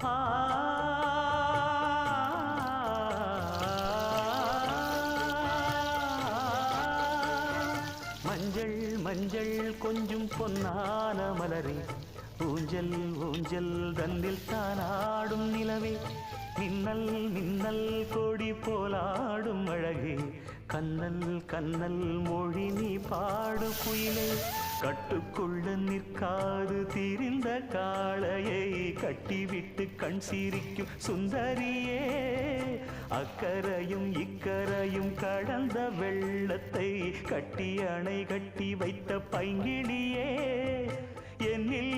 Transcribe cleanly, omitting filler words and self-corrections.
ஆ மஞ்சள் மஞ்சள் கொஞ்சம் பொன்னான மலரே ஊஞ்சல் ஊஞ்சல் தன்னில் தானாடும் நிலவே மின்னல் மின்னல் கொடி போலாடும் அழகே கண்ணல் கண்ணல் மொழி நீ பாடு குயிலே கட்டுக்குள்ள நிற்காது திரிந்த காளையை கட்டிவிட்டு கண் சிரிக்கும் சுந்தரியே அக்கரையும் இக்கரையும் கடந்த வெள்ளத்தை கட்டி அணை கட்டி வைத்த பைங்கிளியே என்னில்